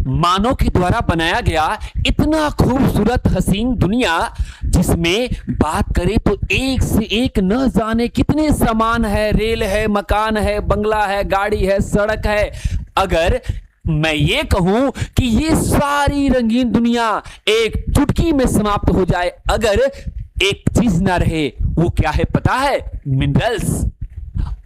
मानव के द्वारा बनाया गया इतना खूबसूरत हसीन दुनिया, जिसमें बात करें तो एक से एक न जाने कितने सामान है, रेल है, मकान है, बंगला है, गाड़ी है, सड़क है। अगर मैं ये कहूं कि ये सारी रंगीन दुनिया एक चुटकी में समाप्त हो जाए, अगर एक चीज ना रहे, वो क्या है पता है? मिनरल्स।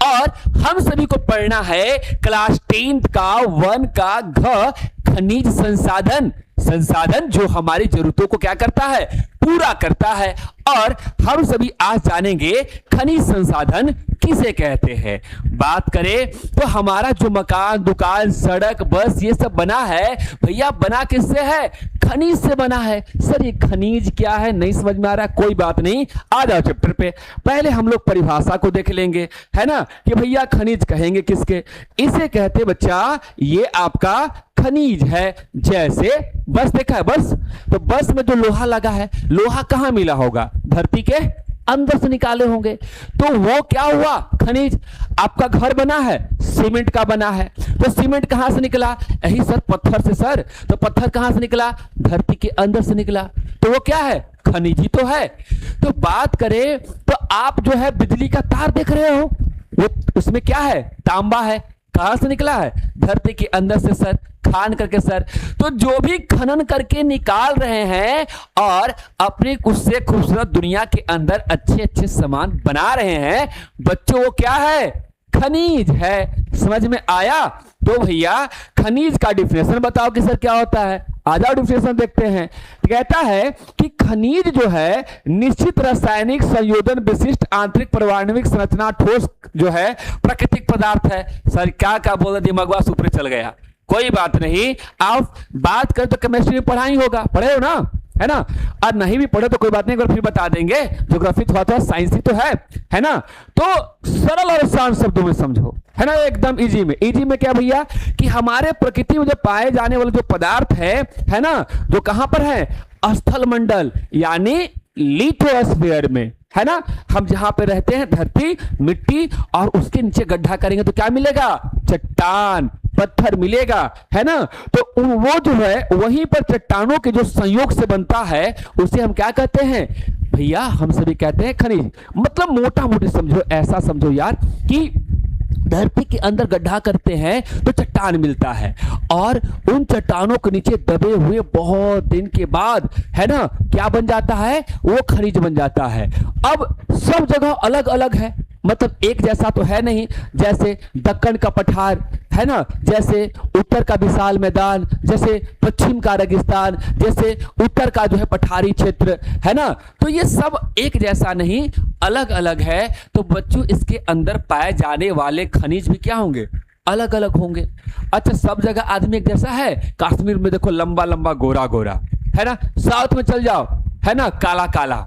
और हम सभी को पढ़ना है क्लास 10 का 1 का घ, खनिज संसाधन। संसाधन जो हमारी जरूरतों को क्या करता है? पूरा करता है। और हम सभी आज जानेंगे खनिज संसाधन किसे कहते हैं। बात करें तो हमारा जो मकान, दुकान, सड़क, बस ये सब बना है, भैया बना किससे है? खनिज से बना है। सर ये खनिज क्या है, नहीं समझ में आ रहा? कोई बात नहीं, आ जाओ चैप्टर पे। पहले हम लोग परिभाषा को देख लेंगे, है ना, कि भैया खनिज कहेंगे किसके? इसे कहते बच्चा, ये आपका खनिज है। जैसे बस देखा है, बस तो बस में जो लोहा लगा है, लोहा कहां मिला होगा? धरती के अंदर से निकाले होंगे, तो वो क्या हुआ? खनिज। आपका घर बना है, सीमेंट का बना है, तो सीमेंट कहां से निकला? यही सर पत्थर से। सर तो पत्थर कहां से निकला? धरती के अंदर से निकला, तो वो क्या है? खनिज ही तो है। तो बात करें तो आप जो है बिजली का तार देख रहे हो, वो उसमें क्या है? तांबा है। कहां से निकला है? धरती के अंदर से सर, खान करके सर। तो जो भी खनन करके निकाल रहे हैं और अपनी उससे खूबसूरत दुनिया के अंदर अच्छे अच्छे सामान बना रहे हैं बच्चों, वो क्या है? खनिज है। समझ में आया? तो भैया खनिज का डिफिनेशन बताओ कि सर क्या होता है। आ जाओ डिफिनेशन देखते हैं। कहता है कि खनिज जो है निश्चित रासायनिक संयोजन विशिष्ट आंतरिक परमाणविक संरचना ठोस जो है प्राकृतिक पदार्थ है। सर क्या क्या बोल रहे, दिमाग ऊपर चल गया। कोई बात नहीं, आप बात करें तो केमिस्ट्री में पढ़ा ही होगा, पढ़े हो ना, है ना? और नहीं भी पढ़े तो कोई बात नहीं, एक बार फिर बता देंगे। ज्योग्राफी थोड़ा थोड़ा साइंस ही तो है ना? तो सरल और आसान शब्दों में समझो, है ना, एकदम इजी में। इजी में क्या भैया? कि हमारे प्रकृति में जो पाए जाने वाले जो पदार्थ है ना, जो कहां पर है? स्थल मंडल यानी लिथोस्फीयर में, है ना। हम जहां पे रहते हैं धरती, मिट्टी, और उसके नीचे गड्ढा करेंगे तो क्या मिलेगा? चट्टान, पत्थर मिलेगा, है ना। तो वो जो है वहीं पर चट्टानों के जो संयोग से बनता है उसे हम क्या कहते हैं भैया? हम सभी कहते हैं खनिज। मतलब मोटा मोटी समझो, ऐसा समझो यार कि धरती के अंदर गड्ढा करते हैं तो चट्टान मिलता है, और उन चट्टानों के नीचे दबे हुए बहुत दिन के बाद, है ना, क्या बन जाता है? वो खनिज बन जाता है। अब सब जगह अलग अलग है, मतलब एक जैसा तो है नहीं। जैसे दक्कन का पठार, है ना, जैसे उत्तर का विशाल मैदान, जैसे पश्चिम का रेगिस्तान, जैसे उत्तर का जो है पठारी क्षेत्र, है ना। तो ये सब एक जैसा नहीं, अलग अलग है। तो बच्चों इसके अंदर पाए जाने वाले खनिज भी क्या होंगे? अलग अलग होंगे। अच्छा, सब जगह आदमी एक जैसा है? कश्मीर में देखो लंबा लंबा गोरा गोरा, है ना। साउथ में चल जाओ, है ना, काला काला,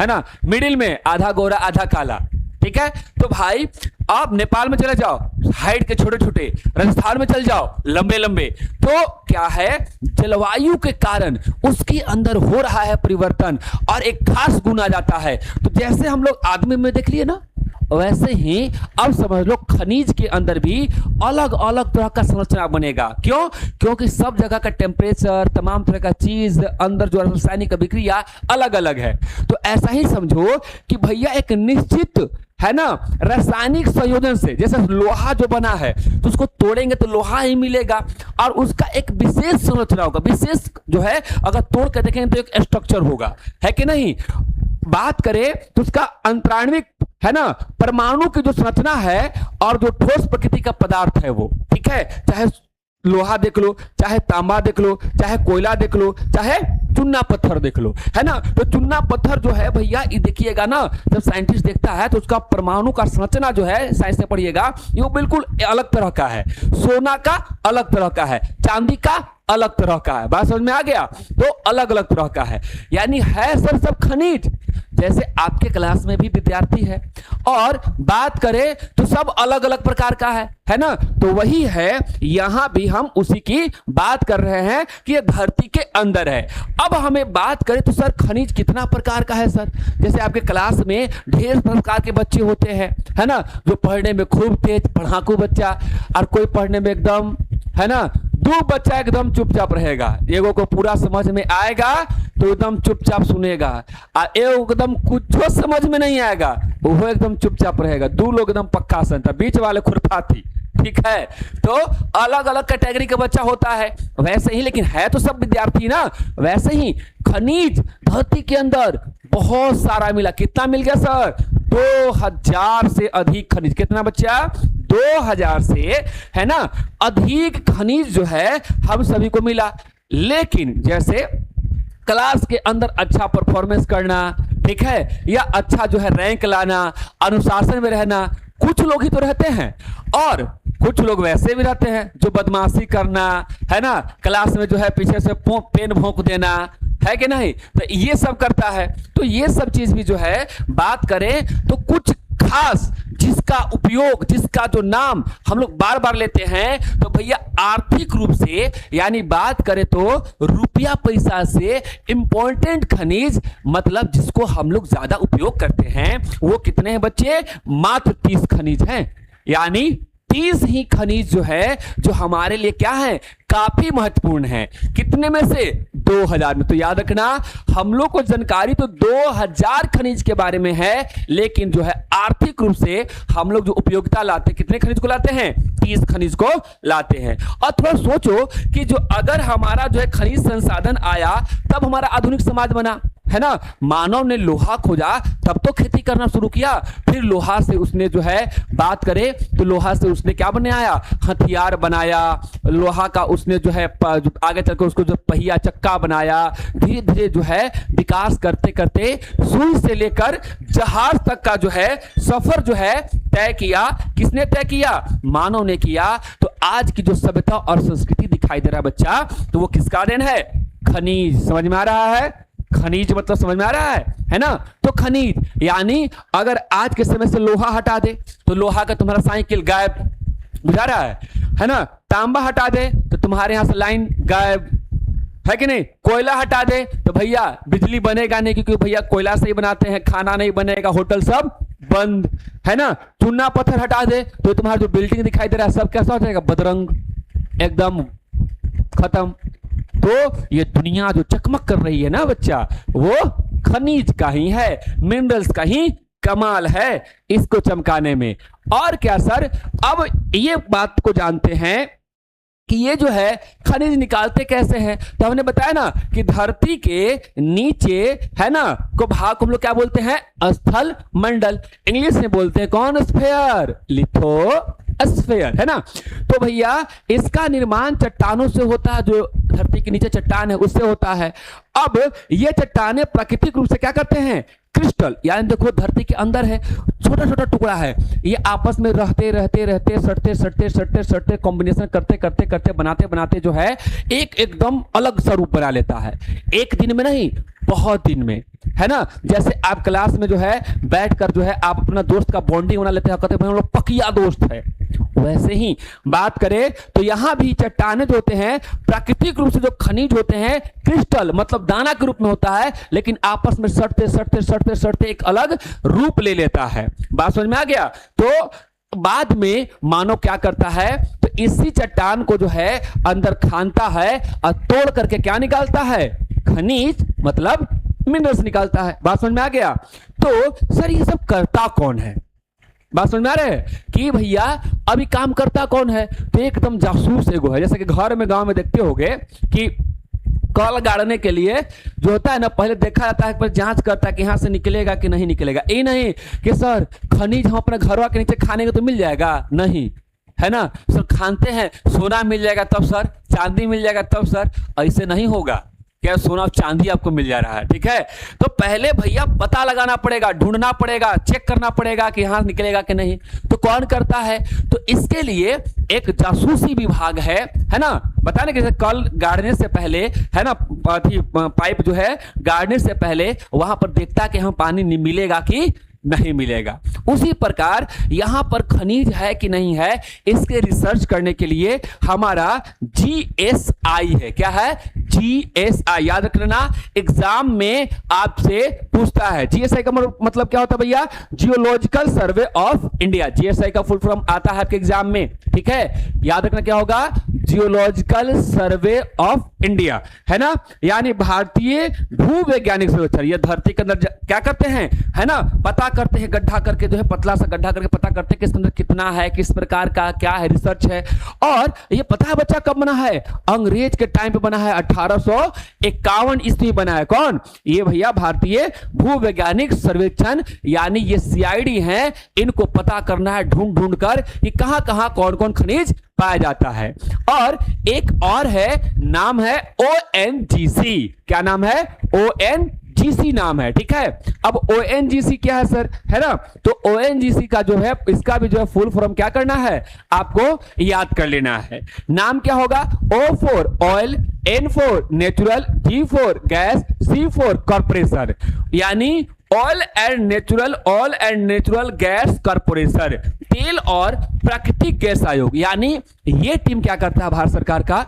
है ना। मिडिल में आधा गोरा आधा काला, ठीक है। तो भाई आप नेपाल में चले जाओ, हाइट के छोटे छोटे, राजस्थान में चल जाओ लंबे लंबे। तो क्या है? जलवायु के कारण उसके अंदर हो रहा है परिवर्तन, और एक खास गुण आ जाता है। तो जैसे हम लोग आदमी में देख लिए ना, वैसे ही अब समझ लो खनिज के अंदर भी अलग अलग तरह का संरचना बनेगा। क्यों? क्योंकि सब जगह का टेम्परेचर, तमाम तरह का चीज, अंदर जो रासायनिक अभिक्रिया अलग अलग है। तो ऐसा ही समझो कि भैया एक निश्चित, है ना, रासायनिक संयोजन से, जैसे लोहा जो बना है तो उसको तोड़ेंगे तो लोहा ही मिलेगा, और उसका एक विशेष संरचना होगा, विशेष जो है, अगर तोड़ कर देखेंगे तो एक स्ट्रक्चर होगा, है कि नहीं। बात करें तो उसका अंतराण्विक, है ना, परमाणु की जो संरचना है और जो ठोस प्रकृति का पदार्थ है वो, ठीक है, चाहे लोहा देख लो, चाहे तांबा देख लो, चाहे कोयला देख लो, चाहे चुन्ना पत्थर देख लो, है ना। तो चुन्ना पत्थर जो है भैया, ये देखिएगा ना, जब साइंटिस्ट देखता है तो उसका परमाणु का संरचना जो है, साइंस में पढ़िएगा, ये बिल्कुल अलग तरह का है। सोना का अलग तरह का है, चांदी का अलग तरह का है। बात समझ में आ गया? तो अलग अलग तरह का है, यानी है सर सब खनिज। जैसे आपके क्लास में भी विद्यार्थी है, और बात करें तो सब अलग अलग प्रकार का है ना। तो वही है, यहां भी हम उसी की बात कर रहे हैं कि ये धरती के अंदर है। अब हमें बात करें तो सर खनिज कितना प्रकार का है सर? जैसे आपके क्लास में ढेर प्रकार के बच्चे होते हैं, है ना, जो पढ़ने में खूब तेज पढ़ाकू बच्चा, और कोई पढ़ने में एकदम, है ना, दो बच्चा एकदम चुपचाप रहेगा, एगो को पूरा समझ में आएगा तो एकदम चुपचाप सुनेगा, और एगो एकदम कुछ समझ में नहीं आएगा वो एकदम चुपचाप रहेगा। दो लोग एकदम पक्का सुनता, बीच वाले खुरपाती। ठीक है, तो अलग अलग कैटेगरी का बच्चा होता है। वैसे ही, लेकिन है तो सब विद्यार्थी ना, वैसे ही खनिज धरती के अंदर बहुत सारा मिला। कितना मिल गया सर? 2000 से अधिक खनिज। कितना बच्चा? 2000 से, है ना, अधिक खनिज जो है हम सभी को मिला। लेकिन जैसे क्लास के अंदर अच्छा परफॉर्मेंस करना, ठीक है, या अच्छा जो है रैंक लाना, अनुशासन में रहना, कुछ लोग ही तो रहते हैं, और कुछ लोग वैसे भी रहते हैं जो बदमाशी करना, है ना, क्लास में जो है पीछे से पेन भोंक देना, है कि नहीं, तो ये सब करता है। तो ये सब चीज भी जो है बात करें तो कुछ खास जिसका उपयोग, जिसका जो नाम हम लोग बार बार लेते हैं, तो भैया आर्थिक रूप से, यानी बात करें तो रुपया पैसा से इंपॉर्टेंट खनिज, मतलब जिसको हम लोग ज्यादा उपयोग करते हैं, वो कितने हैं बच्चे? मात्र 30 खनिज हैं। यानी 30 ही खनिज जो है जो हमारे लिए क्या है? काफी महत्वपूर्ण है। कितने में से? 2000 में। तो याद रखना, हम लोग को जानकारी तो 2000 खनिज के बारे में है, लेकिन जो है आर्थिक रूप से हम लोग जो उपयोगिता लाते हैं, कितने खनिज को लाते हैं? 30 खनिज को लाते हैं। और थोड़ा सोचो कि जो अगर हमारा जो है खनिज संसाधन आया तब हमारा आधुनिक समाज बना, है ना। मानव ने लोहा खोजा तब तो खेती करना शुरू किया, फिर लोहा से उसने जो है बात करें तो लोहा से उसने क्या बनाया? हथियार बनाया। लोहा का उसने जो है आगे चलकर उसको जो पहिया चक्का बनाया। धीरे धीरे जो है विकास करते करते सुई से लेकर जहाज तक का जो है सफर जो है तय किया। किसने तय किया? मानव ने किया। तो आज की जो सभ्यता और संस्कृति दिखाई दे रहा है बच्चा, तो वो किसका देन है? खनिज। समझ में आ रहा है? खनिज मतलब समझ में आ रहा है ना। तो खनिज यानी अगर आज के समय से लोहा हटा दे तो लोहा का तुम्हारा साइकिल गायब, बुझा रहा है ना। तांबा हटा दे तो तुम्हारे यहां से लाइन गायब, है कि नहीं। कोयला हटा दे तो भैया बिजली बनेगा नहीं, क्योंकि भैया कोयला से ही बनाते हैं, खाना नहीं बनेगा, होटल सब बंद, है ना। चूना पत्थर हटा दे तो तुम्हारा जो बिल्डिंग दिखाई दे रहा है सब कैसा हो जाएगा? बदरंग, एकदम खत्म। तो ये दुनिया जो चकमक कर रही है ना बच्चा, वो खनिज का ही है, मिनरल्स का ही कमाल है इसको चमकाने में। और क्या सर, अब ये बात को जानते हैं कि ये जो है खनिज निकालते कैसे हैं। तो हमने बताया ना कि धरती के नीचे, है ना, को भाग को हम लोग क्या बोलते हैं? स्थल मंडल। इंग्लिश में बोलते हैं कौन? स्फीयर, लिथोस्फीयर, है ना। तो भैया इसका निर्माण चट्टानों से होता है, जो धरती के नीचे चट्टान है उससे होता है। अब ये चट्टानें प्राकृतिक रूप से क्या करते हैं? क्रिस्टल, यानी देखो धरती के अंदर है, छोटा छोटा टुकड़ा है, ये आपस में रहते रहते रहते सटते सटते सटते सटते कॉम्बिनेशन करते करते करते बनाते बनाते जो है एक एकदम अलग सा रूप बना लेता है। एक दिन में नहीं, बहुत दिन में, है ना। जैसे आप क्लास में जो है बैठकर जो है आप अपना दोस्त का बॉन्डिंग बना लेते हैं, कहते हैं हम लोग पकिया दोस्त है। वैसे ही बात करें तो यहां भी चट्टानें जो होते हैं प्राकृतिक रूप से जो खनिज होते हैं क्रिस्टल मतलब दाना के रूप में होता है, लेकिन आपस में सटते सटते सटते सटते एक अलग रूप ले लेता है। बात समझ में आ गया। तो बाद में मानव क्या करता है? तो इसी चट्टान को जो है अंदर खानता है और तोड़ करके क्या निकालता है? खनिज मतलब मिनरल्स निकालता है। बात समझ में आ गया। तो सर ये सब करता कौन है? बात समझ में आ रहा है कि भैया अभी काम करता कौन है? तो एकदम जासूस एगो है। जैसे कि घर में गांव में देखते होंगे कि कल गाड़ने के लिए जो होता है ना, पहले देखा जाता है, पर जांच करता है कि यहां से निकलेगा कि नहीं निकलेगा। ये नहीं कि सर खनिज हम अपने घरवा के नीचे खाने को तो मिल जाएगा, नहीं, है ना। सर खानते हैं सोना मिल जाएगा तब सर, चांदी मिल जाएगा तब सर, ऐसे नहीं होगा। क्या सोना और चांदी आपको मिल जा रहा है? ठीक है। तो पहले भैया पता लगाना पड़ेगा, ढूंढना पड़ेगा, चेक करना पड़ेगा कि यहां निकलेगा कि नहीं। तो कौन करता है? तो इसके लिए एक जासूसी विभाग है ना। बताने कि कल गाड़ने से पहले, है ना, पाइप जो है गाड़ने से पहले वहां पर देखता कि हम पानी मिलेगा कि नहीं मिलेगा। उसी प्रकार यहां पर खनिज है कि नहीं है, इसके रिसर्च करने के लिए हमारा GSI है। क्या है? GSI। याद रखना, एग्जाम में आपसे पूछता है। GSI का मतलब क्या होता है भैया? Geological survey of India. GSI का फुल फॉर्म आता है आपके एग्जाम में, ठीक है। याद रखना क्या होगा? जियोलॉजिकल सर्वे ऑफ इंडिया, है ना, यानी भारतीय भूवैज्ञानिक सर्वेक्षण। ये धरती के अंदर क्या करते हैं, है ना, पता करते हैं, गड्ढा करके जो है, पतला सा गड्ढा करके पता करते हैं कि इसके अंदर कितना है, किस प्रकार का क्या है, रिसर्च है। और ये पता है बच्चा कब बना है, अंग्रेज के टाइम पे बना है, 1851 ईस्वी बना है। कौन, ये भैया भारतीय भूवैज्ञानिक सर्वेक्षण, यानी ये सीआईडी है, इनको पता करना है ढूंढ ढूंढ कर कि कहां कहां कौन कौन खनिज पाया जाता है। और एक और है, नाम है ओएनजीसी। क्या नाम है, ओएनजीसी नाम है, ठीक है। अब ओएनजीसी क्या है सर, है ना, तो ओएनजीसी का जो है, इसका भी जो है फुल फॉर्म क्या करना है, आपको याद कर लेना है। नाम क्या होगा, O4 oil, N4 natural, G4 gas, C4 corporation, यानी oil and natural gas corporation, तेल और प्राकृतिक गैस आयोग। यानी ये टीम क्या करता है भारत सरकार का,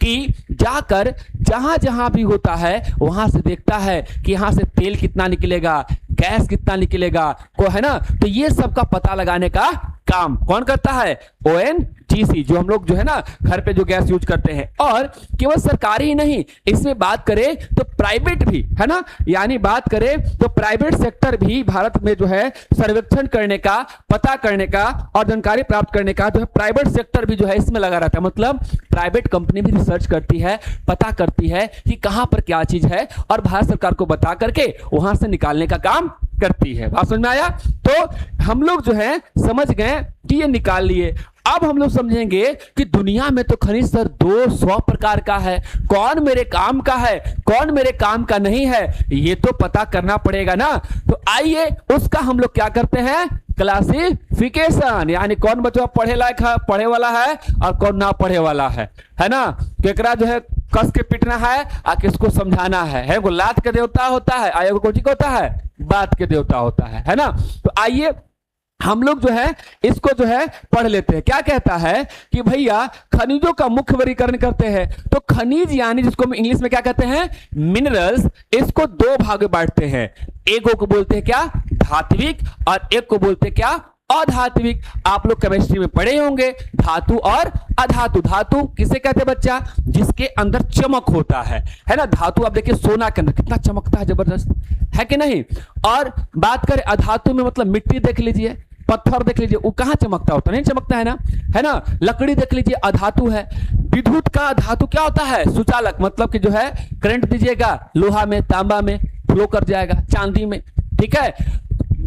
कि जाकर जहां जहां भी होता है वहां से देखता है कि यहां से तेल कितना निकलेगा, गैस कितना निकलेगा, को है ना, तो ये सब का पता लगाने का काम कौन करता है, ओएनजीसी, जो हम लोग जो है ना घर पे जो गैस यूज करते हैं। और केवल सरकारी ही नहीं, इसमें बात करें तो प्राइवेट भी, है ना, यानी बात करें तो प्राइवेट सेक्टर भी भारत में जो है सर्वेक्षण करने का, पता करने का और जानकारी प्राप्त करने का जो है प्राइवेट सेक्टर भी जो है इसमें लगा रहता है। मतलब प्राइवेट कंपनी भी रिसर्च करती है, पता करती है कि कहां पर क्या चीज है, और भारत सरकार को बता करके वहां से निकालने का काम करती है। बात समझ में आया? तो हम लोग जो है समझ गए कि ये निकाल लिए। अब हम लोग समझेंगे कि दुनिया में तो खनिज सर 200 प्रकार का है, कौन मेरे काम का है, कौन मेरे काम का नहीं है, ये तो पता करना पड़ेगा ना। तो आइए उसका हम लोग क्या करते हैं, क्लासिफिकेशन, यानी कौन बच्चा पढ़े लायक है, पढ़े वाला है, और कौन ना पढ़े वाला है ना, केकरा जो है कस के पिटना है और किसको समझाना है। को लात के देवता होता है, आयोग को कोची का होता है, बात के देवता होता है ना। तो आइए हम लोग जो है इसको जो है पढ़ लेते हैं। क्या कहता है कि भैया खनिजों का मुख्य वर्गीकरण करते हैं। तो खनिज यानी जिसको हम इंग्लिश में क्या कहते हैं, मिनरल्स, इसको दो भाग में बांटते हैं। एक को बोलते हैं क्या, धात्विक, और एक को बोलते हैं क्या, अधात्विक। आप लोग केमिस्ट्री में पढ़े होंगे धातु और अधातु। धातु किसे कहते हैं बच्चा, जिसके अंदर चमक होता है ना। धातु आप देखिए सोना के अंदर कितना चमकता है, जबरदस्त है कि नहीं। और बात करें अधातु में, मतलब मिट्टी देख लीजिए, पत्थर देख लीजिए, वो कहां चमकता होता, नहीं चमकता है ना। लकड़ी देख लीजिए, अधातु है। विद्युत का धातु क्या होता है, सुचालक, मतलब कि जो है करंट दीजिएगा लोहा में, तांबा में फ्लो कर जाएगा, चांदी में, ठीक है।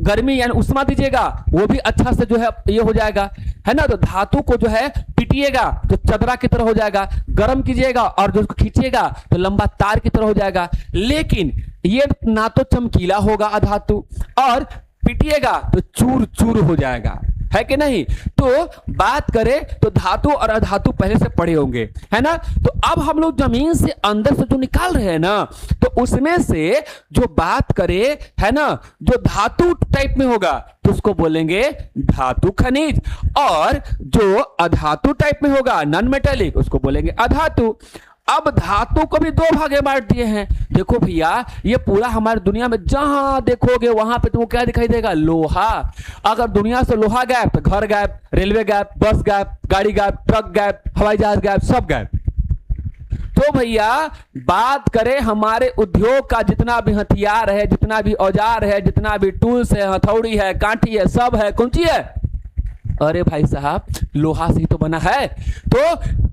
गर्मी यानी उष्मा दीजिएगा, वो भी अच्छा से जो है ये हो जाएगा, है ना। तो धातु को जो है पिटिएगा तो चदरा की तरह हो जाएगा, गर्म कीजिएगा और जो उसको खींचिएगा तो लंबा तार की तरह हो जाएगा। लेकिन ये ना तो चमकीला होगा अधातु, और पिटिएगा तो चूर चूर हो जाएगा, है कि नहीं। तो बात करें तो धातु और अधातु पहले से पढ़े होंगे, है ना। तो अब हम लोग जमीन से अंदर से जो निकाल रहे हैं ना, तो उसमें से जो बात करें, है ना, जो धातु टाइप में होगा तो उसको बोलेंगे धातु खनिज, और जो अधातु टाइप में होगा नॉन मेटेलिक, उसको बोलेंगे अधातु। अब धातु को भी दो भागे बांट दिए हैं। देखो भैया ये पूरा हमारी दुनिया में जहां देखोगे वहां पे तुमको क्या दिखाई देगा, लोहा। अगर दुनिया से लोहा गायब तो घर गायब, रेलवे गायब, बस गायब, गाड़ी गायब, ट्रक गायब, हवाई जहाज गायब, सब गायब। तो भैया बात करें हमारे उद्योग का जितना भी हथियार है, जितना भी औजार है, जितना भी टूल्स है, हथौड़ी है, कांटी है, सब है, कौन सी है, अरे भाई साहब लोहा से ही तो बना है। तो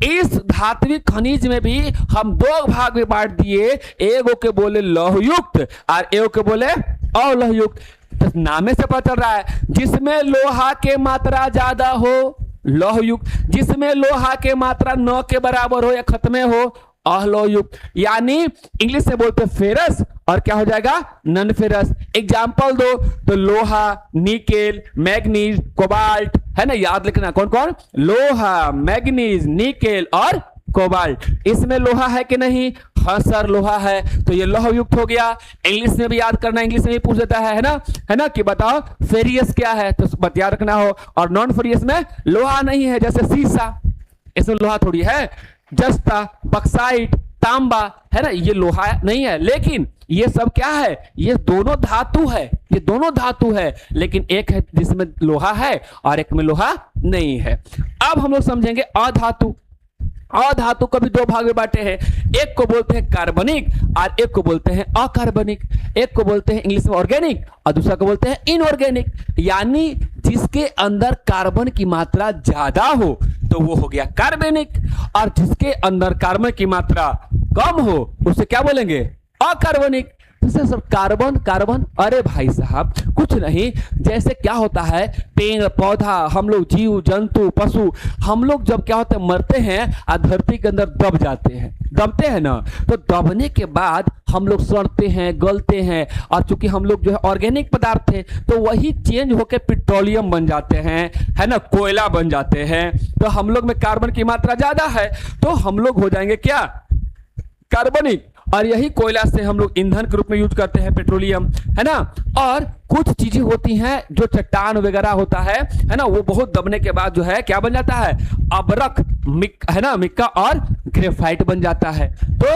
इस धात्विक खनिज में भी हम दो भाग में बांट दिए, एगो के बोले लौहयुक्त और एगो के बोले अलौहयुक्त। तो नामे से पता चल रहा है, जिसमें लोहा के मात्रा ज्यादा हो लौहयुक्त, जिसमें लोहा के मात्रा 9 के बराबर हो या खत्मे हो अलोहयुक्त। यानी इंग्लिश से बोलते फेरस और क्या हो जाएगा, नॉन फेरस। एग्जाम्पल दो तो लोहा, निकेल, मैग्नीज, कोबाल्ट, है ना, याद लिखना कौन कौन, लोहा, मैग्नीज, निकेल और कोबाल्ट। इसमें लोहा है कि नहीं, हाँ सर लोहा है, तो ये लौहयुक्त हो गया। इंग्लिश में भी याद करना, इंग्लिश में भी पूछ देता है ना कि बताओ फेरियस क्या है, तो बता रखना हो। और नॉन फेरियस में लोहा नहीं है, जैसे सीसा, इसमें लोहा थोड़ी है, जस्ता, बक्साइट, तांबा, है ना, ये लोहा नहीं है। लेकिन ये सब क्या है, ये दोनों धातु है, ये दोनों धातु है, लेकिन एक है जिसमें लोहा है और एक में लोहा नहीं है। अब हम लोग समझेंगे अधातु। अधातु को भी दो भाग में बांटे हैं, एक को बोलते हैं कार्बनिक और एक को बोलते हैं अकार्बनिक। एक को बोलते हैं इंग्लिश में ऑर्गेनिक और दूसरा को बोलते हैं इनऑर्गेनिक। यानी जिसके अंदर कार्बन की मात्रा ज्यादा हो तो वो हो गया कार्बनिक, और जिसके अंदर कार्बन की मात्रा कम हो उसे क्या बोलेंगे, अकार्बनिक। सर कार्बन कार्बन, अरे भाई साहब कुछ नहीं, जैसे क्या होता है पेड़ पौधा, हम लोग जीव जंतु पशु, हम लोग जब क्या होते हैं मरते हैं और धरती के अंदर दब जाते हैं, दबते हैं ना, तो दबने के बाद हम लोग सड़ते हैं गलते हैं, और चूंकि हम लोग जो है ऑर्गेनिक पदार्थ थे तो वही चेंज होकर पेट्रोलियम बन जाते हैं, है ना, कोयला बन जाते हैं। तो हम लोग में कार्बन की मात्रा ज्यादा है तो हम लोग हो जाएंगे क्या, कार्बनिक। और यही कोयला से हम लोग ईंधन के रूप में यूज करते हैं, पेट्रोलियम, है ना। और कुछ चीजें होती हैं जो चट्टान वगैरह होता है ना, वो बहुत दबने के बाद जो है क्या बन जाता है, अबरक, है ना, मिक्का और ग्रेफाइट बन जाता है। तो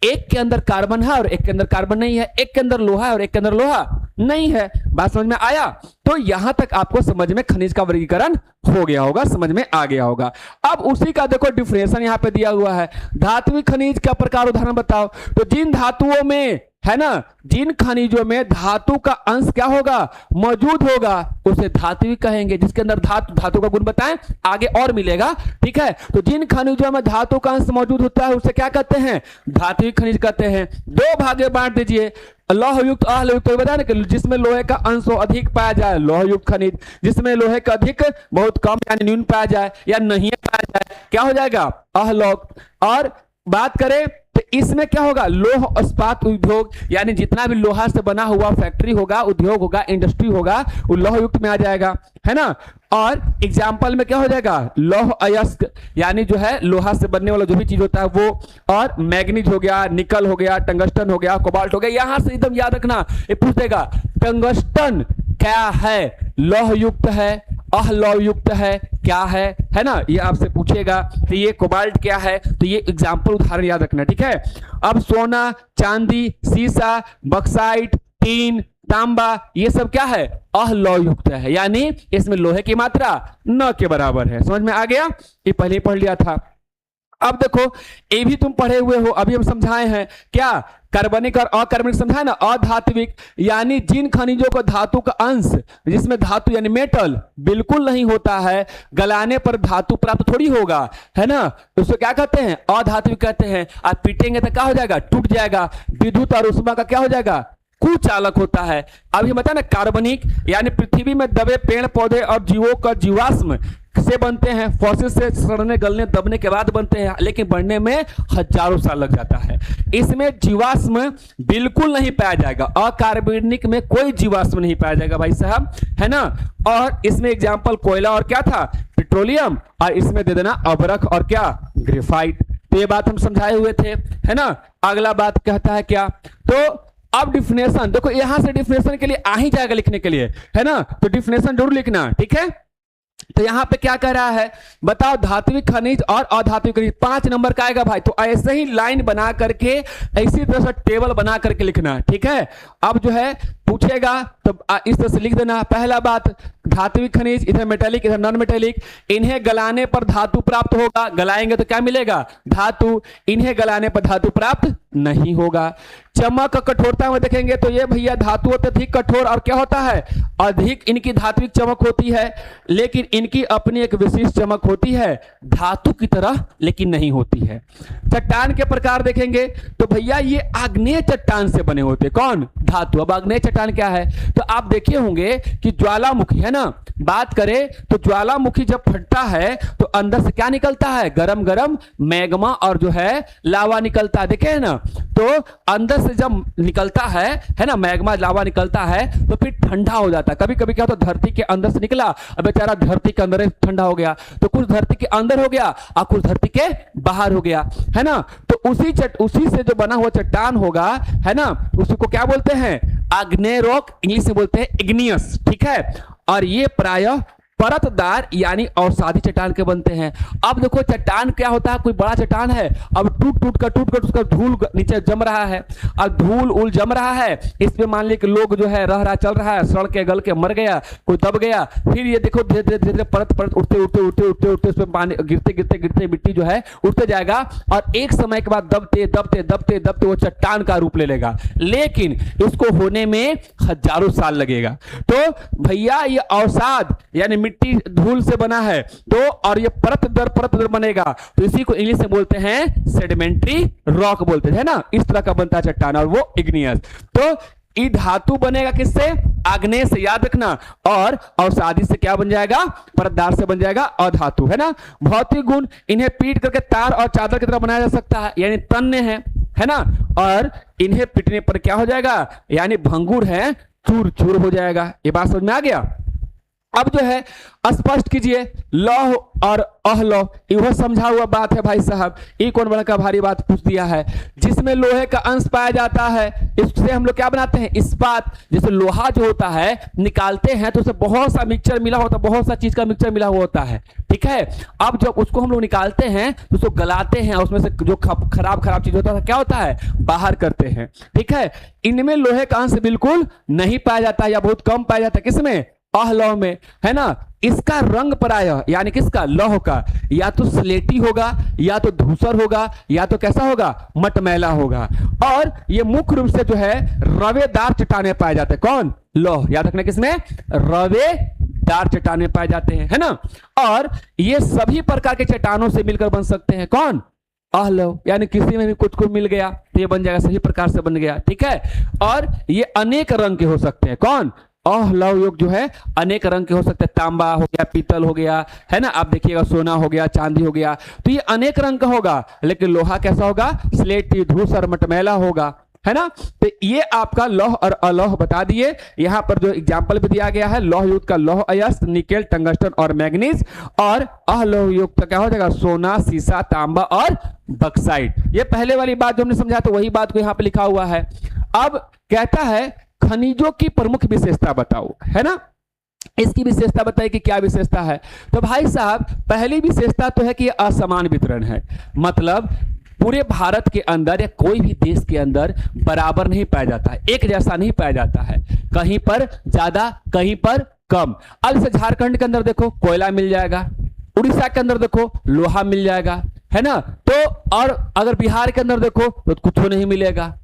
एक के अंदर कार्बन है और एक के अंदर कार्बन नहीं है, एक के अंदर लोहा है और एक के अंदर लोहा नहीं है। बात समझ में आया? तो यहां तक आपको समझ में खनिज का वर्गीकरण हो गया होगा, समझ में आ गया होगा। अब उसी का देखो डिफरेंशिएशन यहां पे दिया हुआ है, धात्विक खनिज का प्रकार उदाहरण बताओ। तो जिन धातुओं में, है ना, जिन खनिजों में धातु का अंश क्या होगा, मौजूद होगा, उसे धात्विक कहेंगे। जिसके अंदर धातु का गुण बताएं, आगे और मिलेगा, ठीक है। तो जिन खनिजों में धातु का अंश मौजूद होता है उसे क्या कहते हैं, धात्विक खनिज कहते हैं। दो भागे बांट दीजिए, लौहयुक्त अलोहयुक्त, तो बता कि जिसमें लोहे का अंश अधिक पाया जाए लोहयुक्त खनिज, जिसमें लोहे का अधिक बहुत कम यानी न्यून पाया जाए या नहीं पाया जाए क्या हो जाएगा, अलोह। और बात करें तो इसमें क्या होगा, लोह इस्पात उद्योग, यानी जितना भी लोहा से बना हुआ फैक्ट्री होगा, उद्योग होगा, इंडस्ट्री होगा, वो लोहयुक्त में आ जाएगा, है ना। और एग्जाम्पल में क्या हो जाएगा, लौह अयस्क, यानी जो है लोहा से बनने वाला जो भी चीज होता है वो, और मैग्नीज हो गया, निकल हो गया, टंगस्टन हो गया, कोबाल्ट हो गया। यहां से एकदम याद रखना, ये पूछ देगा टंगस्टन क्या है, लौहयुक्त है, अलोहयुक्त है, क्या है ना, ये आपसे पूछेगा। तो ये कोबाल्ट क्या है, तो ये एग्जाम्पल उदाहरण याद रखना, ठीक है। अब सोना, चांदी, सीसा, बक्साइट, टीन, तांबा, ये सब क्या है, अलोहयुक्त है, यानी इसमें लोहे की मात्रा न के बराबर है। समझ में आ गया, ये पहले ही पढ़ लिया था। अब देखो ये भी तुम पढ़े हुए हो, अभी हम समझाए हैं क्या, कार्बनिक और अकार्बनिक समझाए ना। अधात्विक यानी जिन खनिजों को धातु का अंश, जिसमें धातु यानी मेटल बिल्कुल नहीं होता है, गलाने पर धातु प्राप्त थोड़ी होगा, है ना, तो उसको क्या कहते हैं, अधात्विक कहते हैं। आप पीटेंगे तो क्या हो जाएगा, टूट जाएगा। विद्युत और ऊष्मा का क्या हो जाएगा, कुचालक होता है। अब ये बता ना, कार्बनिक यानी पृथ्वी में दबे पेड़ पौधे और जीवों का जीवाश्म से बनते हैं, फॉसिल से सड़ने गलने दबने के बाद बनते हैं, लेकिन बनने में हजारों साल लग जाता है। इसमें जीवाश्म बिल्कुल नहीं पाया जाएगा, अकार्बनिक में कोई जीवाश्म नहीं पाया जाएगा भाई साहब, है ना। और इसमें एग्जाम्पल कोयला और क्या था, पेट्रोलियम, और इसमें दे देना अबरख और क्या, ग्रेफाइट। तो ये बात हम समझाए हुए थे, है ना। अगला बात कहता है क्या, तो अब डिफिनेशन देखो, यहां से डिफिनेशन के लिए आ ही जाएगा लिखने के लिए, है ना, तो डिफिनेशन जरूर लिखना, ठीक है। तो यहां पे क्या कह रहा है, बताओ धात्विक खनिज और अधात्विक खनिज 5 नंबर का आएगा भाई। तो ऐसे ही लाइन बना करके इसी तरह से टेबल बना करके लिखना, ठीक है। अब जो है पूछेगा तो इस तरह से लिख देना। पहला बात, धात्विक खनिज, इधर मेटेलिक इधर नॉन मेटेलिक, इन्हें गलाने पर धातु प्राप्त होगा, गलाएंगे तो क्या मिलेगा, धातु, इन्हें गलाने पर धातु प्राप्त नहीं होगा। चमक कठोरता में देखेंगे तो ये भैया धातुओं से अधिक कठोर और क्या होता है, अधिक इनकी धात्विक चमक होती है, लेकिन इनकी अपनी एक विशिष्ट चमक होती है, धातु की तरह लेकिन नहीं होती है। चट्टान के प्रकार देखेंगे तो भैया ये आग्नेय चट्टान से बने होते, कौन, धातु। अब आग्नेय चट्टान क्या है, तो आप देखे होंगे कि ज्वालामुखी, है ना, बात करें तो ज्वालामुखी जब फटता है तो अंदर से क्या निकलता है, गरम गरम मैग्मा और जो है लावा निकलता है, देखे है ना। तो अंदर से जब निकलता है ना, मैग्मा लावा निकलता है तो फिर ठंडा हो जाता है। कभी कभी क्या होता है, धरती के अंदर से निकला, अब बेचारा धरती के अंदर ठंडा हो गया, तो कुछ धरती के अंदर हो गया और कुछ धरती के बाहर हो गया, है ना। तो उसी से जो बना हुआ चट्टान होगा, है ना, उसी को क्या बोलते हैं, आग्नेय रॉक, इंग्लिश में बोलते हैं इग्नियस, ठीक है। और ये प्रायः परतदार यानी अवसादी चट्टान के बनते हैं। अब देखो चट्टान क्या होता है, कोई बड़ा चट्टान है, अब टूट कर उसका धूल नीचे जम रहा है, अब धूल उल जम रहा है, इस पे मान लीजिए कि लोग जो है रह रहा चल रहा है, सड़ के गल के मर गया, कोई दब गया, फिर ये देखो धीरे धीरे परत उठते उस पे पानी गिरते मिट्टी जो है उठते जाएगा, और एक समय के बाद दबते वो चट्टान का रूप ले लेगा, लेकिन इसको होने में हजारों साल लगेगा। तो भैया ये अवसाद यानी मिट्टी धूल से बना है, तो और ये परत दर बनेगा, तो इसी को इंग्लिश में बोलते हैं सेडिमेंट्री रॉक बोलते हैं ना, इस तरह का बनता है चट्टान, और वो इग्नियस। तो ई धातु बनेगा किससे, आग्नेय से, याद रखना, और अवसादी से क्या बन जाएगा, परतदार से बन जाएगा अधातु, है ना। भौतिक गुण, इन्हें पीट करके तार और चादर की तरह बनाया जा सकता है, यानी तन्य है ना, और इन्हें पीटने पर क्या हो जाएगा, यानी भंगुर है, चूर चूर हो जाएगा। ये बात समझ में आ गया। अब जो है स्पष्ट कीजिए लौह और अहलौह, यह समझा हुआ बात है भाई साहब, ये कौन बड़ा का भारी बात पूछ दिया है। जिसमें लोहे का अंश पाया जाता है इससे हम लोग क्या बनाते हैं, इस्पात। जैसे लोहा जो होता है निकालते हैं तो उसे बहुत सा मिक्सचर मिला होता है, बहुत सा चीज का मिक्सचर मिला हुआ होता है, ठीक है। अब जब उसको हम लोग निकालते हैं तो उसको गलाते हैं, उसमें से जो खराब चीज होता है क्या होता है, बाहर करते हैं, ठीक है। इनमें लोहे का अंश बिल्कुल नहीं पाया जाता है या बहुत कम पाया जाता है, किसमें, अहलौह में, है ना। इसका रंग प्रायः यानी किसका, लौह का, या तो स्लेटी होगा, या तो धूसर होगा, या तो कैसा होगा, मटमैला होगा। और ये मुख्य रूप से जो है रवेदार चट्टाने पाए जाते हैं, कौन, लौह, याद रखना किसमें, रवेदार चट्टाने पाए जाते हैं, है ना। और ये सभी प्रकार के चट्टानों से मिलकर बन सकते हैं, कौन, अहलौह, यानी किसी में भी कुछ मिल गया तो ये बन जाएगा, सभी प्रकार से बन गया, ठीक है। और ये अनेक रंग के हो सकते हैं, कौन, अहलौह योग जो है अनेक रंग के हो सकते हैं, तांबा हो गया, पीतल हो गया, है ना, आप देखिएगा सोना हो गया, चांदी हो गया, तो ये अनेक रंग का होगा। लेकिन लोहा कैसा होगा, स्लेटी, धूसर, मटमैला होगा, है ना। तो ये आपका लौह और अलौह बता दिए। यहां पर जो एग्जाम्पल भी दिया गया है, लौह युक्त का लौह अयस्क, निकेल, टंगस्टन और मैग्नीज, और अहलौह युक्त का क्या हो जाएगा, सोना, सीसा, तांबा और बक्साइट। ये पहले वाली बात जो हमने समझा तो वही बात को यहां पर लिखा हुआ है। अब कहता है खनिजों की प्रमुख विशेषता बताओ, है ना, इसकी विशेषता बताइए कि क्या विशेषता है। तो भाई साहब पहली विशेषता तो है कि असमान वितरण है, मतलब पूरे भारत के अंदर या कोई भी देश के अंदर बराबर नहीं पाया जाता है, एक जैसा नहीं पाया जाता है, कहीं पर ज्यादा कहीं पर कम। अब जैसे झारखंड के अंदर देखो कोयला मिल जाएगा, उड़ीसा के अंदर देखो लोहा मिल जाएगा, है ना। तो और अगर बिहार के अंदर देखो तो कुछ नहीं मिलेगा,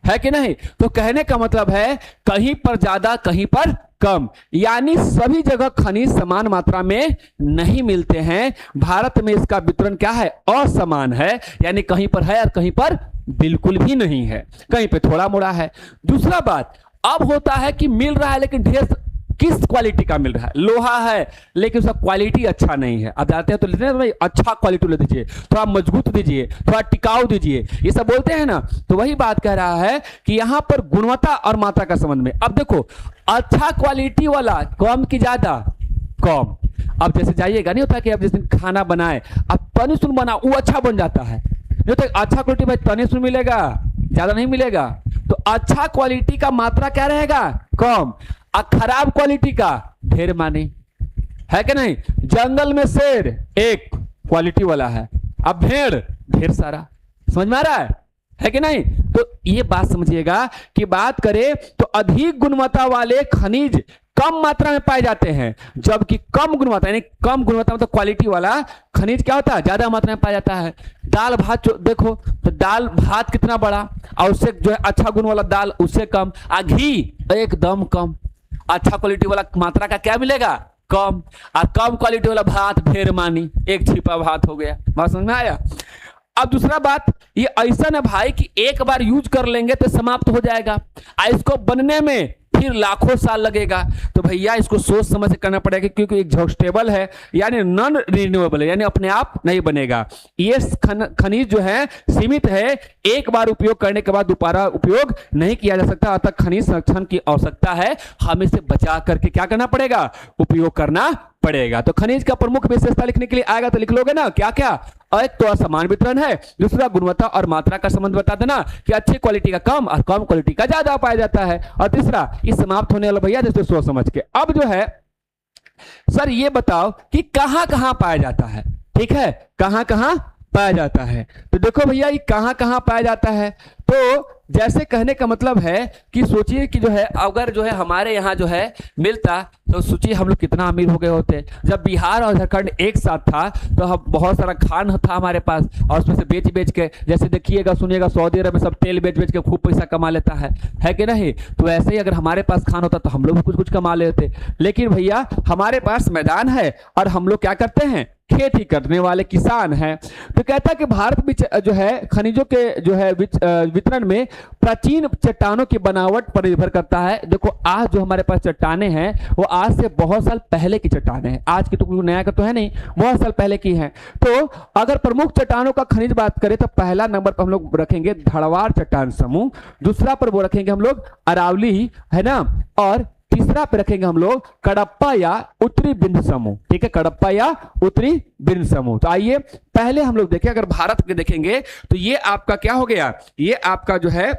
है कि नहीं। तो कहने का मतलब है कहीं पर ज्यादा कहीं पर कम, यानी सभी जगह खनिज समान मात्रा में नहीं मिलते हैं। भारत में इसका वितरण क्या है, असमान है, यानी कहीं पर है और कहीं पर बिल्कुल भी नहीं है, कहीं पे थोड़ा मोड़ा है। दूसरा बात अब होता है कि मिल रहा है लेकिन ढेर किस क्वालिटी का मिल रहा है, लोहा है लेकिन उसका क्वालिटी अच्छा नहीं है। अब जाते हैं तो लेते हैं भाई अच्छा क्वालिटी ले दीजिए, थोड़ा मजबूत दीजिए, थोड़ा टिकाऊ दीजिए, ये सब बोलते हैं ना। तो वही बात कह रहा है कि यहां पर गुणवत्ता और मात्रा का संबंध में। अब देखो अच्छा क्वालिटी वाला कम की ज्यादा, कम। अब जैसे जाइएगा, नहीं होता कि अब जैसे खाना बनाए अब तनी सुन बना वो अच्छा बन जाता है, नहीं तो अच्छा क्वालिटी भाई तनी सुन मिलेगा, ज्यादा नहीं मिलेगा। तो अच्छा क्वालिटी का मात्रा क्या रहेगा, कम, और खराब क्वालिटी का ढेर माने, है कि नहीं। जंगल में शेर एक क्वालिटी वाला है, अब भेड़ ढेर सारा, समझ में आ रहा है कि नहीं। तो ये बात समझिएगा कि बात करें तो अधिक गुणवत्ता वाले खनिज कम मात्रा में पाए जाते हैं, जबकि कम गुणवत्ता यानी कम गुणवत्ता मतलब क्वालिटी वाला खनिज क्या होता है, ज्यादा मात्रा में पाया जाता है। दाल भात देखो तो दाल भात कितना बड़ा, और उससे जो है अच्छा गुण वाला दाल उससे कम, घी एकदम कम। अच्छा क्वालिटी वाला मात्रा का क्या मिलेगा, कम, और कम क्वालिटी वाला भात ढेर मानी, एक छिपा भात हो गया। बात समझ में आया। अब दूसरा बात ये ऐसा है भाई कि एक बार यूज कर लेंगे तो समाप्त हो जाएगा, इसको बनने में फिर लाखों साल लगेगा। तो भैया इसको सोच समझ के करना पड़ेगा, क्योंकि एग्जॉस्टेबल है यानी नॉन रिन्यूएबल है, यानी अपने आप नहीं बनेगा। ये खनिज जो है सीमित है, एक बार उपयोग करने के बाद दोबारा उपयोग नहीं किया जा सकता, अतः खनिज संरक्षण की आवश्यकता है, हमें इसे बचा करके क्या करना पड़ेगा, उपयोग करना पड़ेगा। तो खनिज का प्रमुख विशेषता लिखने के लिए आएगा तो लिख लोगे ना, क्या क्या, एक तो असमान वितरण है, दूसरा गुणवत्ता और मात्रा का संबंध बता देना कि अच्छी क्वालिटी का कम और कम क्वालिटी का ज्यादा पाया जाता है, और तीसरा इस समाप्त होने वाला भैया जैसे सोच समझ के। अब जो है सर ये बताओ कि कहां कहां पाया जाता है, ठीक है, कहां कहां पाया जाता है। तो देखो भैया ये कहां कहां पाया जाता है, तो जैसे कहने का मतलब है कि सोचिए कि जो है अगर जो है हमारे यहाँ जो है मिलता तो सोचिए हम लोग कितना अमीर हो गए होते। जब बिहार और झारखंड एक साथ था तो हम बहुत सारा खान था हमारे पास, और उसमें से बेच बेच के, जैसे देखिएगा सुनिएगा सऊदी अरब में सब तेल बेच बेच के खूब पैसा कमा लेता है कि नहीं। तो ऐसे ही अगर हमारे पास खान होता तो हम लोग भी कुछ कुछ कमा लेते। लेकिन भैया हमारे पास मैदान है और हम लोग क्या करते हैं, खेती करने वाले किसान हैं। तो कहता है कि भारत में जो है खनिजों के जो है वितरण में प्राचीन चट्टानों की बनावट पर निर्भर करता है। देखो आज जो हमारे पास चट्टाने हैं वो आज से बहुत साल पहले की चट्टाने हैं, आज की तो कोई नया का तो है नहीं, बहुत साल पहले की हैं। तो अगर प्रमुख चट्टानों का खनिज बात करें तो पहला नंबर पर हम लोग रखेंगे धड़वार चट्टान समूह, दूसरा पर वो रखेंगे हम लोग अरावली, है ना, और तीसरा पे रखेंगे हम लोग कडप्पा या उत्तरी बिंदु समूह, ठीक है, कडप्पा या उत्तरी बिंदु समूह। तो आइए पहले हम लोग देखें, अगर भारत के देखेंगे तो ये आपका क्या हो गया, ये आपका जो है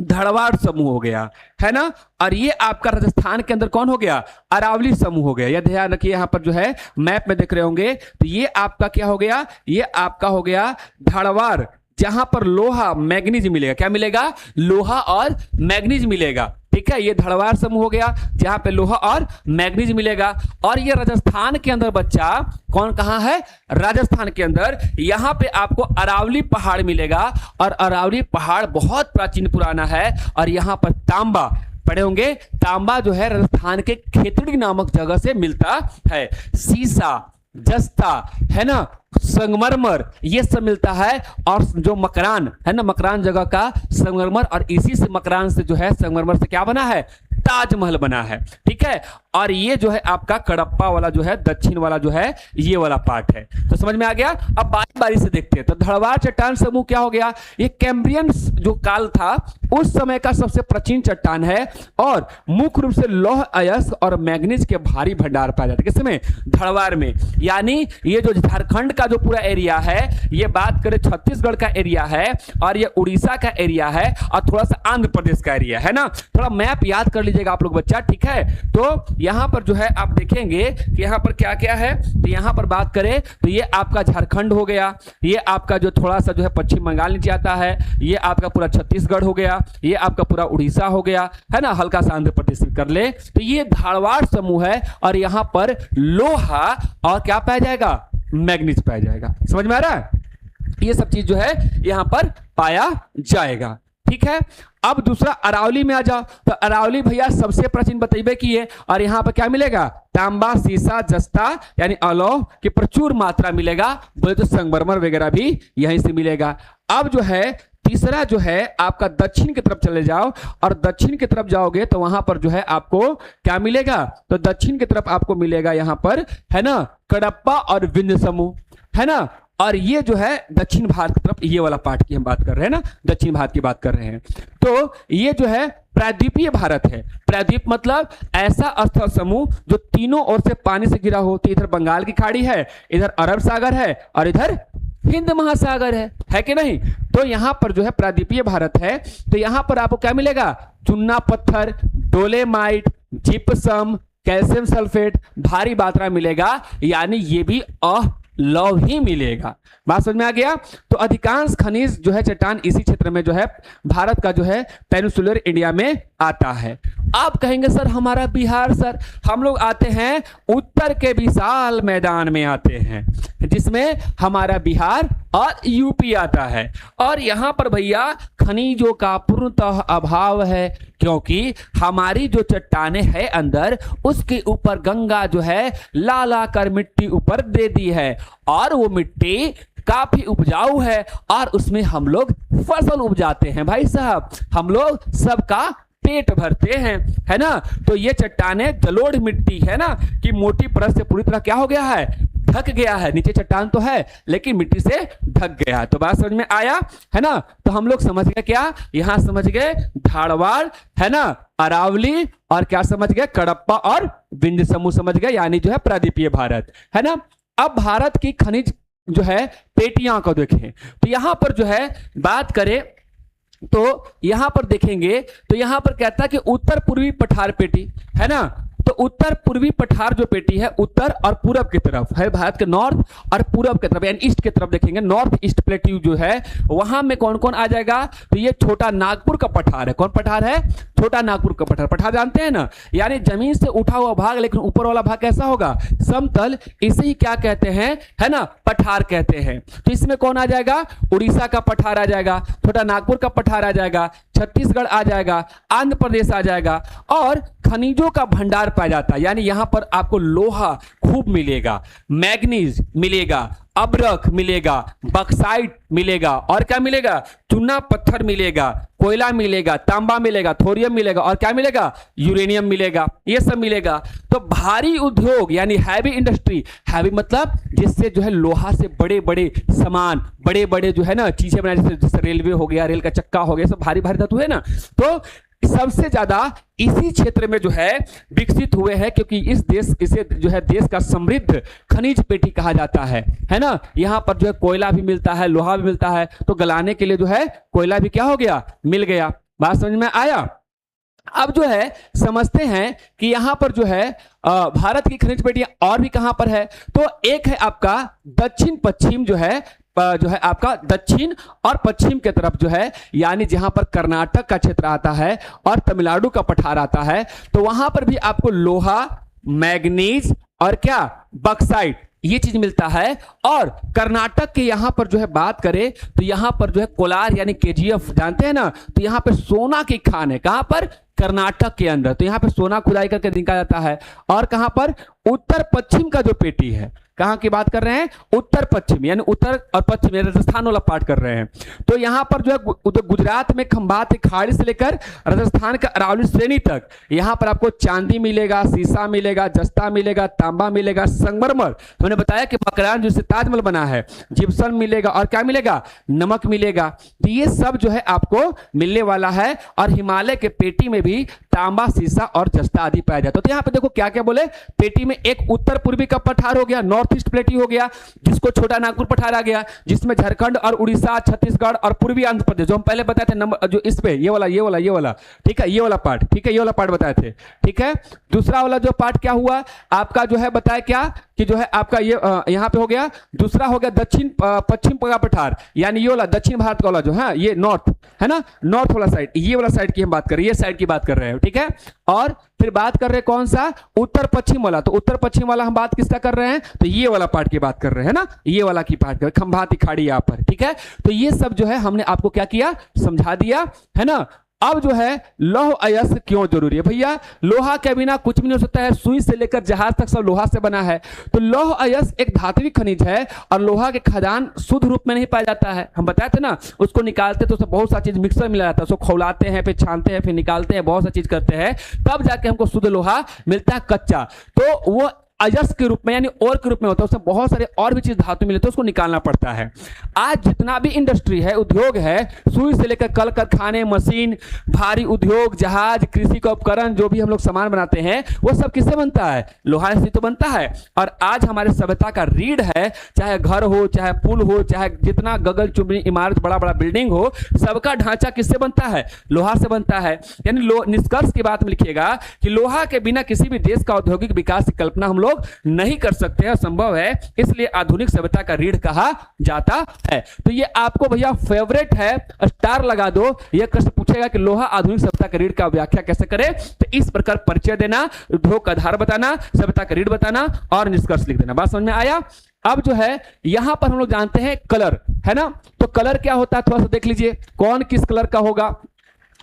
धड़वाड़ समूह हो गया, है ना, और ये आपका राजस्थान के अंदर कौन हो गया, अरावली समूह हो गया। यह ध्यान रखिए, यहां पर जो है मैप में देख रहे होंगे तो ये आपका क्या हो गया, ये आपका हो गया धड़वाड़, जहां पर लोहा मैग्नीज मिलेगा, क्या मिलेगा, लोहा और मैग्नीज मिलेगा, ठीक है, ये धड़वार समूह हो गया जहां पे लोहा और मैग्नीज मिलेगा। और ये राजस्थान के अंदर बच्चा कौन कहां है, राजस्थान के अंदर, यहां पे आपको अरावली पहाड़ मिलेगा, और अरावली पहाड़ बहुत प्राचीन पुराना है। और यहां पर तांबा पढ़े होंगे, तांबा जो है राजस्थान के खेतड़ी नामक जगह से मिलता है। सीसा, जस्ता, है ना, संगमरमर, ये सब मिलता है। और जो मकरान है ना, मकरान जगह का संगमरमर, और इसी से मकरान से जो है संगमरमर से क्या बना है, ताजमहल बना है, ठीक है। और ये जो है आपका कडप्पा वाला जो है दक्षिण वाला जो है ये वाला पार्ट है। तो समझ में आ गया। अब बारी बारी से देखते हैं। तो धड़वार चट्टान समूह क्या हो गया, ये कैम्ब्रियन जो काल था उस समय का सबसे प्राचीन चट्टान है, और मुख्य रूप से लौह अयस्क और मैग्नीज के भारी भंडार पाया जाता है किसमें, धड़वार में। यानी ये जो झारखंड का जो पूरा एरिया है, ये बात करें छत्तीसगढ़ का एरिया है, और ये उड़ीसा का एरिया है, और थोड़ा सा आंध्र प्रदेश का एरिया है ना। थोड़ा मैप याद कर लीजिएगा आप लोग बच्चा, ठीक है। तो यहां पर जो है आप देखेंगे कि यहां पर क्या क्या है। तो यहां पर बात करें तो ये आपका झारखंड हो गया, ये आपका जो थोड़ा सा जो है पश्चिम बंगाल नीचे आता है, ये आपका पूरा छत्तीसगढ़ हो गया, ये आपका पूरा उड़ीसा हो गया, है ना, हल्का सा आंध्र प्रदेश कर ले। तो ये धारवाड़ समूह है, और यहां पर लोहा और क्या पाया जाएगा, मैग्नीज पाया जाएगा। समझ में आ रहा है, ये सब चीज जो है यहां पर पाया जाएगा, ठीक है। अब दूसरा अरावली में आ जाओ। तो अरावली भैया सबसे प्राचीन बतैबे की है, और यहां पर क्या मिलेगा, तांबा, सीसा, जस्ता यानी अलौह की प्रचुर मात्रा मिलेगा। बोले तो संगमरमर वगैरह भी यहीं से मिलेगा। अब जो है तीसरा जो है आपका दक्षिण की तरफ चले जाओ, और दक्षिण की तरफ जाओगे तो वहां पर जो है आपको क्या मिलेगा, तो दक्षिण की तरफ आपको मिलेगा यहां पर, है ना, कडप्पा और विंध्य समूह, है ना। और ये जो है दक्षिण भारत की तरफ, ये वाला पार्ट की हम बात कर रहे हैं ना, दक्षिण भारत की बात कर रहे हैं। तो ये जो है प्रायद्वीपीय भारत है। प्रायद्वीप मतलब ऐसा स्थल समूह जो तीनों ओर से पानी से घिरा हो। तो इधर बंगाल की खाड़ी है, इधर अरब सागर है, और इधर हिंद महासागर है कि नहीं। तो यहां पर जो है प्रायद्वीपीय भारत है। तो यहां पर आपको क्या मिलेगा, चुन्ना पत्थर, डोलेमाइट, जिप्सम, कैल्शियम सल्फेट भारी मात्रा मिलेगा, यानी ये भी लौह ही मिलेगा। बात समझ में आ गया। तो अधिकांश खनिज जो है चट्टान इसी क्षेत्र में जो है भारत का जो है पेनिनसुलर इंडिया में आता है। आप कहेंगे सर हमारा बिहार, सर हम लोग आते हैं उत्तर के विशाल मैदान में आते हैं, जिसमें हमारा बिहार और यूपी आता है। और यहां पर भैया खनिजों का पूर्णतः अभाव है, क्योंकि हमारी जो चट्टाने हैं अंदर, उसके ऊपर गंगा जो है ला कर मिट्टी ऊपर दे दी है, और वो मिट्टी काफी उपजाऊ है, और उसमें हम लोग फसल उपजाते हैं भाई साहब, हम लोग सबका पेट भरते हैं, है ना। तो ये चट्टाने जलोढ़ मिट्टी है ना, कि मोटी परत से पूरी तरह क्या हो गया है, ढक गया है। नीचे चट्टान तो है लेकिन मिट्टी से ढक गया है। तो बात समझ में आया, है ना। तो हम लोग समझ गए क्या, यहां समझ गए धारवाड़, है ना, अरावली, और क्या समझ गए, कडप्पा और विंध्य समूह समझ गए, यानी जो है प्रायद्वीपीय भारत, है ना। अब भारत की खनिज जो है पेटियां को देखें। तो यहां पर जो है बात करें तो यहां पर देखेंगे तो यहां पर कहता है कि उत्तर पूर्वी पठार पेटी, है ना। तो उत्तर पूर्वी पठार जो पेटी है उत्तर और पूरब की तरफ है, भारत के नॉर्थ और पूरब की तरफ यानी ईस्ट की तरफ देखेंगे, नॉर्थ ईस्ट प्लेट्यू जो है वहां में कौन कौन आ जाएगा, तो ये छोटा नागपुर का पठार है। कौन पठार है? छोटा नागपुर का पठार। पठार जानते हैं ना, यानी जमीन से उठा हुआ भाग लेकिन ऊपर वाला भाग कैसा होगा, समतल, इसे ही क्या कहते हैं, है ना, पठार कहते हैं। तो इसमें कौन आ जाएगा, उड़ीसा का पठार आ जाएगा, छोटा नागपुर का पठार आ जाएगा, छत्तीसगढ़ आ जाएगा, आंध्र प्रदेश आ जाएगा। और खनिजों का भंडार पाया जाता है, यानी यहां पर आपको लोहा खूब मिलेगा, मैग्नीज मिलेगा, अब्रक मिलेगा, बक्साइट मिलेगा, और क्या मिलेगा, चूना पत्थर मिलेगा, कोयला मिलेगा, तांबा मिलेगा, थोरियम मिलेगा, और क्या मिलेगा, यूरेनियम मिलेगा, ये सब मिलेगा। तो भारी उद्योग यानी हैवी इंडस्ट्री, हैवी मतलब जिससे जो है लोहा से बड़े बड़े सामान, बड़े बड़े जो है ना चीजें बनाई, जैसे रेलवे हो गया, रेल का चक्का हो गया, सब भारी भारी धातु है ना। तो सबसे ज्यादा इसी क्षेत्र में जो है विकसित हुए हैं, क्योंकि इसे जो है देश का समृद्ध खनिज पेटी कहा जाता है ना। यहां पर जो है कोयला भी मिलता है, लोहा भी मिलता है, तो गलाने के लिए जो है कोयला भी क्या हो गया, मिल गया। बात समझ में आया? अब जो है समझते हैं कि यहां पर जो है भारत की खनिज पेटियां और भी कहां पर है, तो एक है आपका दक्षिण पश्चिम जो है आपका दक्षिण और पश्चिम के तरफ जो है, यानी जहां पर कर्नाटक का क्षेत्र आता है और तमिलनाडु का पठार आता है, तो वहां पर भी आपको लोहा, मैग्नीज और क्या, बक्साइट, ये चीज मिलता है। और कर्नाटक के यहां पर जो है बात करें तो यहां पर जो है कोलार यानी केजीएफ जानते हैं ना, तो यहां पर सोना की खान है। कहां पर? कर्नाटक के अंदर। तो यहां पर सोना खुदाई करके निकाला जाता है। और कहां पर? उत्तर पश्चिम का जो पेटी है, कहां की बात कर रहे हैं, उत्तर पश्चिम, यानी उत्तर और पश्चिम राजस्थान वाला पार्ट कर रहे हैं। तो यहां पर जो है गुजरात में खंभात की खाड़ी से लेकर राजस्थान का अरावली श्रेणी तक यहां पर आपको चांदी मिलेगा, शीशा मिलेगा, जस्ता मिलेगा, तांबा मिलेगा, संगमरमर, तो मैंने बताया कि मकरान जिससे ताजमहल बना है, जिप्सम मिलेगा, और क्या मिलेगा, नमक मिलेगा। तो ये सब जो है आपको मिलने वाला है। और हिमालय के पेटी में भी तांबा, शीशा और जस्ता आदि पाया जाता है। तो यहां पे देखो क्या क्या बोले, पेटी में एक उत्तर पूर्वी का पठार हो गया, नॉर्थ ईस्ट प्लेटी हो गया, जिसको छोटा नागपुर पठार आ गया, जिसमें झारखंड और उड़ीसा, छत्तीसगढ़ और पूर्वी आंध्र प्रदेश, जो हम पहले बताए थे नंबर, जो इस पे ये वाला, ठीक है, ये वाला पार्ट, ठीक है, ये वाला पार्ट बताए थे, ठीक है। दूसरा वाला जो पार्ट क्या हुआ आपका, जो है बताया क्या कि जो है आपका ये यहां पे हो गया। दूसरा हो गया दक्षिण पश्चिम का पठार, यानी ये वाला दक्षिण भारत का वाला जो है, ये नॉर्थ है ना, नॉर्थ वाला साइड, ये वाला साइड की हम बात कर रहे हैं, ये साइड की बात कर रहे हैं, ठीक है। और फिर बात कर रहे हैं कौन सा, उत्तर पश्चिम वाला। तो उत्तर पश्चिम वाला हम बात किसका कर रहे हैं, तो ये वाला पार्ट की बात कर रहे हैं ना, ये वाला की बात कर रहे हैं, खंभात की खाड़ी यहां पर, ठीक है। तो ये सब जो है हमने आपको क्या किया, समझा दिया है ना। अब जो है लौह अयस्क क्यों जरूरी है भैया, लोहा के बिना कुछ भी नहीं हो सकता है, सुई से लेकर जहाज तक सब लोहा से बना है। तो लौह अयस्क एक धात्विक खनिज है और लोहा के खदान शुद्ध रूप में नहीं पाया जाता है। हम बताए थे ना, उसको निकालते तो उसमें बहुत सारी चीज मिक्सर मिला जाता है, उसको खौलाते हैं, फिर छानते हैं, फिर निकालते हैं, बहुत सारी चीज करते हैं, तब जाके हमको शुद्ध लोहा मिलता है कच्चा। तो वो अयस्क के रूप में यानी और के रूप में होता है, उसमें बहुत सारे और भी चीज धातु मिलते हैं, उसको निकालना पड़ता है। आज जितना भी इंडस्ट्री है, उद्योग है, सुई से लेकर कल कारखाने, मशीन, भारी उद्योग, जहाज, कृषि का उपकरण, जो भी हम लोग सामान बनाते हैं वो सब किससे बनता है, लोहा से तो बनता है। और आज हमारे सभ्यता का रीढ़ है, चाहे घर हो, चाहे पुल हो, चाहे जितना गगन चुंबी इमारत, बड़ा बड़ा बिल्डिंग हो, सबका ढांचा किससे बनता है, लोहा से बनता है। यानी निष्कर्ष की बात में लिखिएगा कि लोहा के बिना किसी भी देश का औद्योगिक विकास की कल्पना हम लोग नहीं कर सकते हैं, संभव है, इसलिए आधुनिक सभ्यता का रीढ़ कहा जाता है। तो ये आपको भैया फेवरेट है, स्टार लगा दो। ये प्रश्न पूछेगा कि लोहा आधुनिक सभ्यता का रीढ़ का व्याख्या कैसे करें, तो इस प्रकार परिचय देना, उद्योग का आधार बताना, सभ्यता का रीढ़ बताना और निष्कर्ष लिख देना। बात समझ में आया? अब जो है यहां पर हम लोग जानते हैं कलर, है ना। तो कलर क्या होता है थोड़ा सा देख लीजिए, कौन किस कलर का होगा।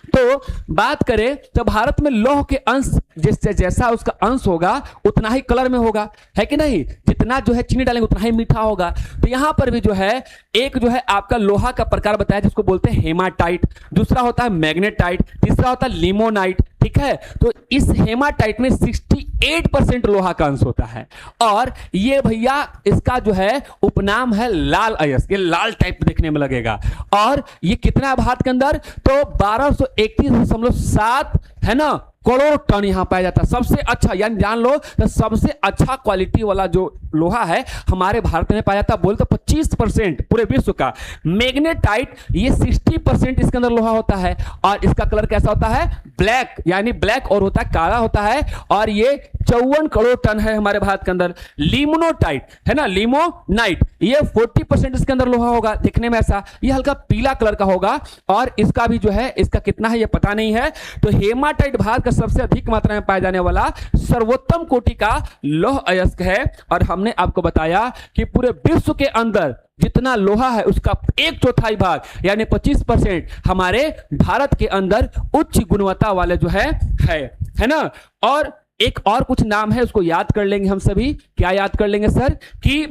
तो बात करें तो भारत में लौह के अंश जैसा उसका अंश होगा उतना ही कलर में होगा, है कि नहीं। जितना जो है चीनी डालेंगे उतना ही मीठा होगा। तो यहां पर भी जो है एक जो है आपका लोहा का प्रकार बताया जिसको बोलते हैं हेमाटाइट, दूसरा होता है मैग्नेटाइट, तीसरा होता है लिमोनाइट, ठीक है। तो इस हेमाटाइट में 68% लोहा का अंश होता है। और ये भैया इसका जो है उपनाम है लाल अयस्क, ये लाल टाइप देखने में लगेगा। और ये कितना है भारत के अंदर, तो 1231.7 है ना करोड़ टन यहाँ पाया जाता है। सबसे अच्छा, यानी जान लो तो सबसे अच्छा क्वालिटी वाला जो लोहा है हमारे भारत में पाया जाता है। बोलते 25% पूरे विश्व का। मैग्नेटाइट ये 60% इसके अंदर लोहा होता है और इसका कलर कैसा होता है? ब्लैक, यानी ब्लैक और होता है, काला होता है और ये 54 करोड़ टन है हमारे भारत के अंदर। लिमोनाइट है ना, लिमोनाइट, ये 40% इसके अंदर लोहा होगा। देखने में ऐसा ये हल्का पीला कलर का होगा और इसका भी जो है, इसका कितना है ये पता नहीं है। तो हेमाटाइट भारत का सबसे अधिक मात्रा में पाया जाने वाला सर्वोत्तम कोटि का लौह अयस्क है। और हमने आपको बताया कि पूरे विश्व के अंदर जितना लोहा है उसका 1/4 भाग यानी 25% हमारे भारत के अंदर उच्च गुणवत्ता वाले जो है ना। और एक और कुछ नाम है, उसको याद कर लेंगे हम सभी। क्या याद कर लेंगे सर? कि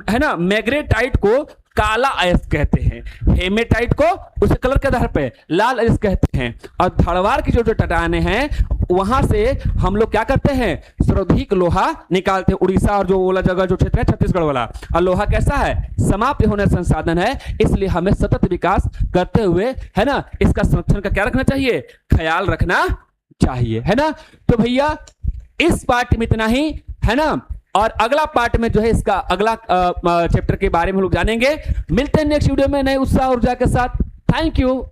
है ना, मैग्नेटाइट को काला अयस्क कहते हैं, हेमेटाइट को उसके कलर के आधार पे लाल अयस्क कहते हैं। और धड़वार की जो चट्टानें हैं वहां से हम लोग क्या करते हैं? सर्वाधिक लोहा निकालते हैं। उड़ीसा और जो वाला जगह जो क्षेत्र है छत्तीसगढ़ वाला, और लोहा कैसा है? समाप्त होने संसाधन है, इसलिए हमें सतत विकास करते हुए है ना इसका संरक्षण का क्या रखना चाहिए? ख्याल रखना चाहिए, है ना। तो भैया इस पार्ट में इतना ही, है ना। और अगला पार्ट में जो है इसका अगला चैप्टर के बारे में हम लोग जानेंगे। मिलते हैं नेक्स्ट वीडियो में नए उत्साह ऊर्जा के साथ। Thank you.